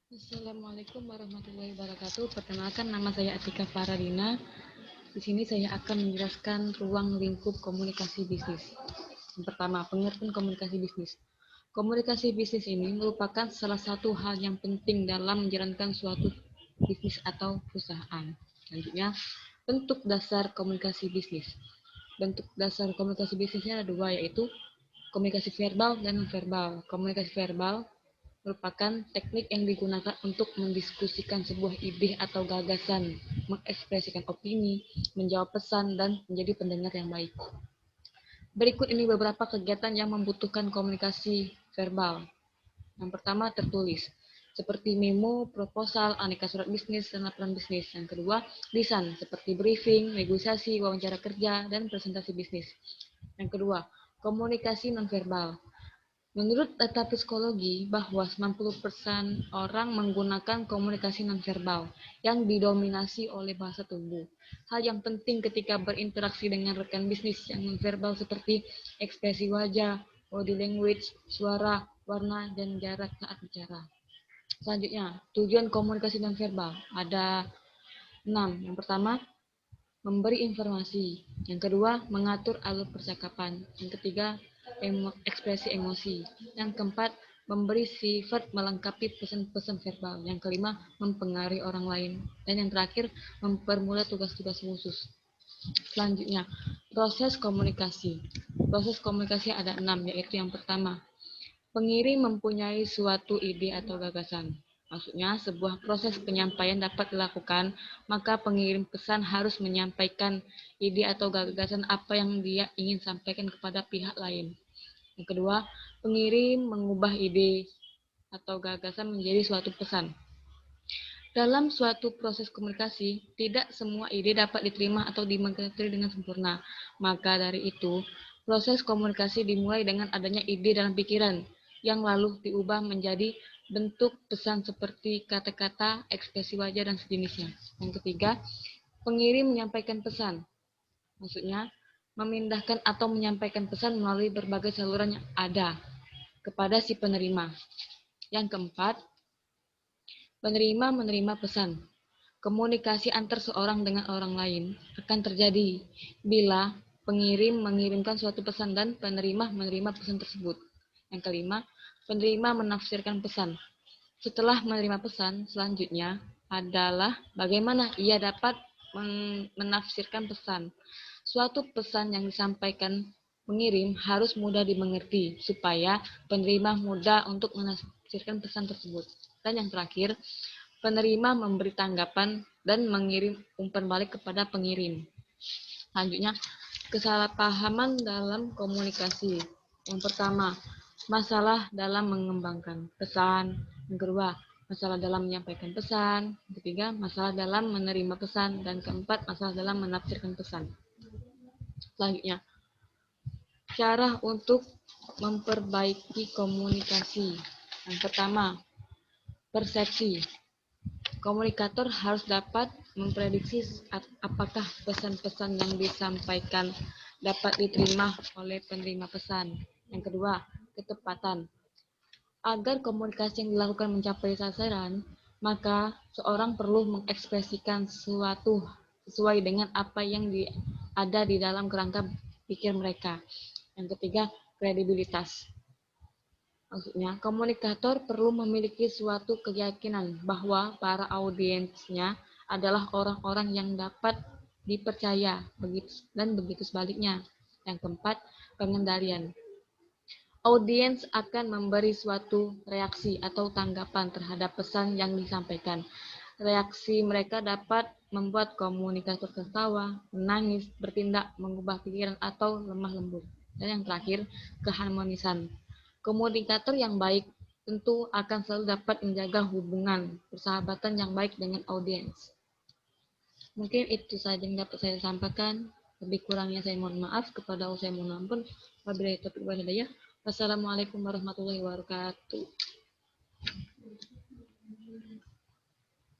Assalamualaikum warahmatullahi wabarakatuh. Perkenalkan, nama saya Atika Faradina. Di sini saya akan menjelaskan ruang lingkup komunikasi bisnis. Yang pertama, pengertian komunikasi bisnis. Komunikasi bisnis ini merupakan salah satu hal yang penting dalam menjalankan suatu bisnis atau perusahaan. Selanjutnya, bentuk dasar komunikasi bisnis. Bentuk dasar komunikasi bisnisnya ada dua, yaitu komunikasi verbal dan non-verbal. Komunikasi verbal merupakan teknik yang digunakan untuk mendiskusikan sebuah ide atau gagasan, mengekspresikan opini, menjawab pesan, dan menjadi pendengar yang baik. Berikut ini beberapa kegiatan yang membutuhkan komunikasi verbal. Yang pertama, tertulis, seperti memo, proposal, aneka surat bisnis, dan laporan bisnis. Yang kedua, lisan, seperti briefing, negosiasi, wawancara kerja, dan presentasi bisnis. Yang kedua, komunikasi nonverbal. Menurut data psikologi, bahwa 90% orang menggunakan komunikasi nonverbal yang didominasi oleh bahasa tubuh. Hal yang penting ketika berinteraksi dengan rekan bisnis yang nonverbal seperti ekspresi wajah, body language, suara, warna, dan jarak saat bicara. Selanjutnya, tujuan komunikasi nonverbal ada 6. Yang pertama, memberi informasi. Yang kedua, mengatur alur percakapan. Yang ketiga, ekspresi emosi. Yang keempat, memberi sifat melengkapi pesan-pesan verbal. Yang kelima, mempengaruhi orang lain. Dan yang terakhir, mempermudah tugas-tugas khusus. Selanjutnya, proses komunikasi. Proses komunikasi ada 6, yaitu yang pertama, pengirim mempunyai suatu ide atau gagasan. Maksudnya, sebuah proses penyampaian dapat dilakukan, maka pengirim pesan harus menyampaikan ide atau gagasan apa yang dia ingin sampaikan kepada pihak lain. Yang kedua, pengirim mengubah ide atau gagasan menjadi suatu pesan. Dalam suatu proses komunikasi, tidak semua ide dapat diterima atau dimengerti dengan sempurna. Maka dari itu, proses komunikasi dimulai dengan adanya ide dalam pikiran, yang lalu diubah menjadi bentuk pesan seperti kata-kata, ekspresi wajah, dan sejenisnya. Yang ketiga, pengirim menyampaikan pesan. Maksudnya, memindahkan atau menyampaikan pesan melalui berbagai saluran yang ada kepada si penerima. Yang keempat, penerima menerima pesan. Komunikasi antar seorang dengan orang lain akan terjadi bila pengirim mengirimkan suatu pesan dan penerima menerima pesan tersebut. Yang kelima, penerima menafsirkan pesan. Setelah menerima pesan, selanjutnya adalah bagaimana ia dapat menafsirkan pesan. Suatu pesan yang disampaikan pengirim harus mudah dimengerti supaya penerima mudah untuk menafsirkan pesan tersebut. Dan yang terakhir, penerima memberi tanggapan dan mengirim umpan balik kepada pengirim. Selanjutnya, kesalahpahaman dalam komunikasi. Yang pertama, masalah dalam mengembangkan pesan. Yang kedua, masalah dalam menyampaikan pesan. Yang ketiga, masalah dalam menerima pesan. Dan keempat, masalah dalam menafsirkan pesan. Selanjutnya, cara untuk memperbaiki komunikasi. Yang pertama, persepsi. Komunikator harus dapat memprediksi apakah pesan-pesan yang disampaikan dapat diterima oleh penerima pesan. Yang kedua, ketepatan. Agar komunikasi yang dilakukan mencapai sasaran, maka seorang perlu mengekspresikan sesuatu sesuai dengan apa yang ada di dalam kerangka pikir mereka. Yang ketiga, kredibilitas. Maksudnya, komunikator perlu memiliki suatu keyakinan bahwa para audiensnya adalah orang-orang yang dapat dipercaya, dan begitu sebaliknya. Yang keempat, pengendalian. Audiens akan memberi suatu reaksi atau tanggapan terhadap pesan yang disampaikan. Reaksi mereka dapat membuat komunikator tertawa, menangis, bertindak, mengubah pikiran, atau lemah lembut. Dan yang terakhir, keharmonisan. Komunikator yang baik tentu akan selalu dapat menjaga hubungan persahabatan yang baik dengan audiens. Mungkin itu saja yang dapat saya sampaikan. Lebih kurangnya saya mohon maaf. Kepada Allah saya mohon ampun. Wabillahi taufiq wal hidayah. Wassalamualaikum warahmatullahi wabarakatuh.